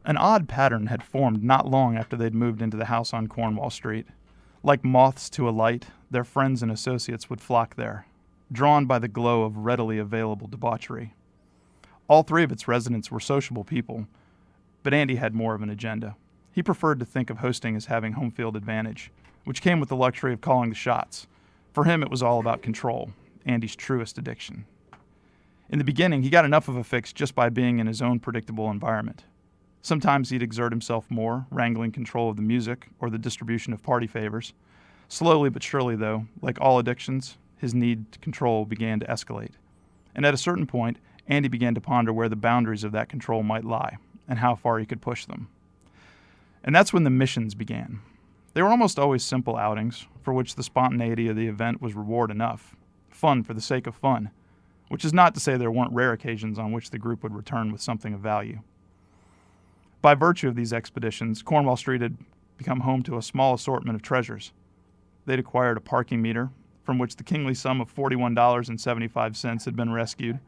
An odd pattern had formed not long after they'd moved into the house on Cornwall Street. Like moths to a light, their friends and associates would flock there, drawn by the glow of readily available debauchery. All three of its residents were sociable people, but Andy had more of an agenda. He preferred to think of hosting as having home field advantage, which came with the luxury of calling the shots. For him, it was all about control, Andy's truest addiction. In the beginning, he got enough of a fix just by being in his own predictable environment. Sometimes he'd exert himself more, wrangling control of the music or the distribution of party favors. Slowly but surely, though, like all addictions, his need to control began to escalate. And at a certain point, Andy began to ponder where the boundaries of that control might lie and how far he could push them. And that's when the missions began. They were almost always simple outings, for which the spontaneity of the event was reward enough. Fun for the sake of fun, which is not to say there weren't rare occasions on which the group would return with something of value. By virtue of these expeditions, Cornwall Street had become home to a small assortment of treasures. They'd acquired a parking meter, from which the kingly sum of $41.75 had been rescued.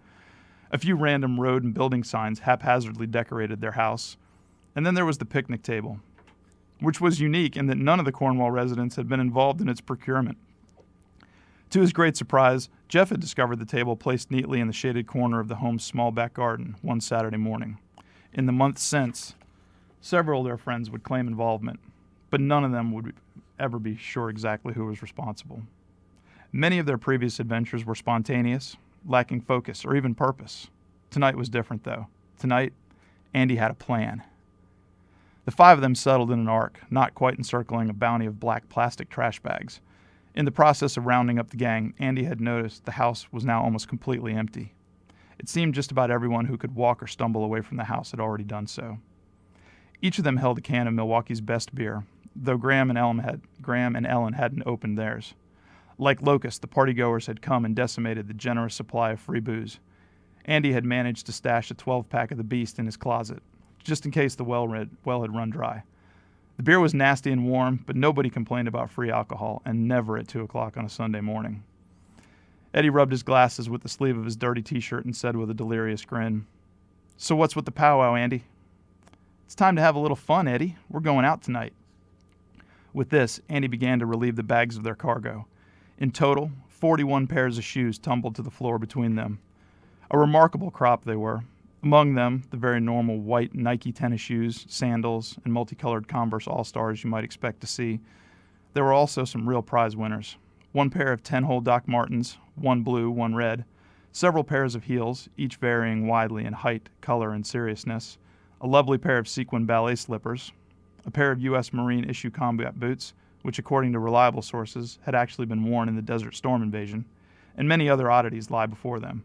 A few random road and building signs haphazardly decorated their house. And then there was the picnic table, which was unique in that none of the Cornwall residents had been involved in its procurement. To his great surprise, Jeff had discovered the table placed neatly in the shaded corner of the home's small back garden one Saturday morning. In the months since, several of their friends would claim involvement, but none of them would ever be sure exactly who was responsible. Many of their previous adventures were spontaneous, lacking focus or even purpose. Tonight was different, though. Tonight, Andy had a plan. The five of them settled in an arc, not quite encircling a bounty of black plastic trash bags. In the process of rounding up the gang, Andy had noticed the house was now almost completely empty. It seemed just about everyone who could walk or stumble away from the house had already done so. Each of them held a can of Milwaukee's best beer, though Graham and Ellen hadn't opened theirs. Like locusts, the partygoers had come and decimated the generous supply of free booze. Andy had managed to stash a 12-pack of the Beast in his closet, just in case the well had run dry. The beer was nasty and warm, but nobody complained about free alcohol, and never at 2 o'clock on a Sunday morning. Eddie rubbed his glasses with the sleeve of his dirty t-shirt and said with a delirious grin, "So what's with the powwow, Andy?" "It's time to have a little fun, Eddie. We're going out tonight." With this, Andy began to relieve the bags of their cargo. In total, 41 pairs of shoes tumbled to the floor between them. A remarkable crop they were. Among them, the very normal white Nike tennis shoes, sandals, and multicolored Converse All-Stars you might expect to see. There were also some real prize winners. 1 pair of 10-hole Doc Martens, 1 blue, 1 red, several pairs of heels, each varying widely in height, color, and seriousness, a lovely pair of sequin ballet slippers, a pair of U.S. Marine issue combat boots, which according to reliable sources had actually been worn in the Desert Storm invasion, and many other oddities lie before them.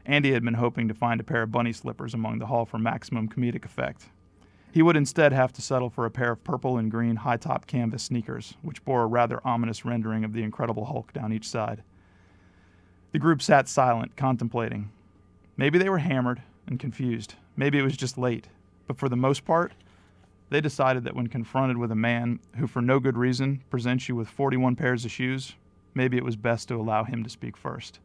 Andy had been hoping to find a pair of bunny slippers among the haul for maximum comedic effect. He would instead have to settle for a pair of purple and green high-top canvas sneakers, which bore a rather ominous rendering of the Incredible Hulk down each side. The group sat silent, contemplating. Maybe they were hammered and confused. Maybe it was just late. But for the most part, they decided that when confronted with a man who for no good reason presents you with 41 pairs of shoes, maybe it was best to allow him to speak first.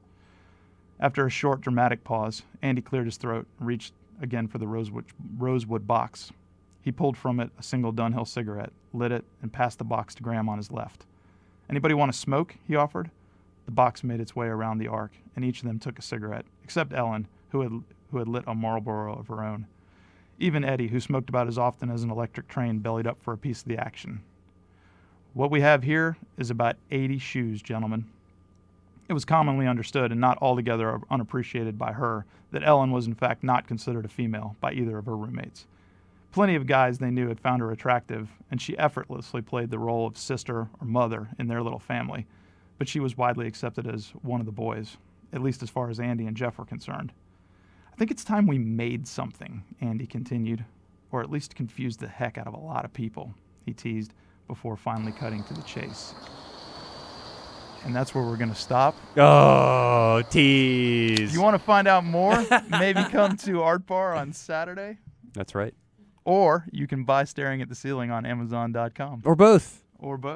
After a short, dramatic pause, Andy cleared his throat and reached again for the rosewood box. He pulled from it a single Dunhill cigarette, lit it, and passed the box to Graham on his left. "Anybody want to smoke?" he offered. The box made its way around the arc, and each of them took a cigarette, except Ellen, who had lit a Marlboro of her own. Even Eddie, who smoked about as often as an electric train, bellied up for a piece of the action. "What we have here is about 80 shoes, gentlemen." It was commonly understood, and not altogether unappreciated by her, that Ellen was in fact not considered a female by either of her roommates. Plenty of guys they knew had found her attractive, and she effortlessly played the role of sister or mother in their little family, but she was widely accepted as one of the boys, at least as far as Andy and Jeff were concerned. "I think it's time we made something," Andy continued, "or at least confused the heck out of a lot of people," he teased, before finally cutting to the chase. And that's where we're going to stop. Oh, tease. If you want to find out more, maybe come to Art Bar on Saturday. That's right. Or you can buy Staring at the Ceiling on Amazon.com. Or both. Or both.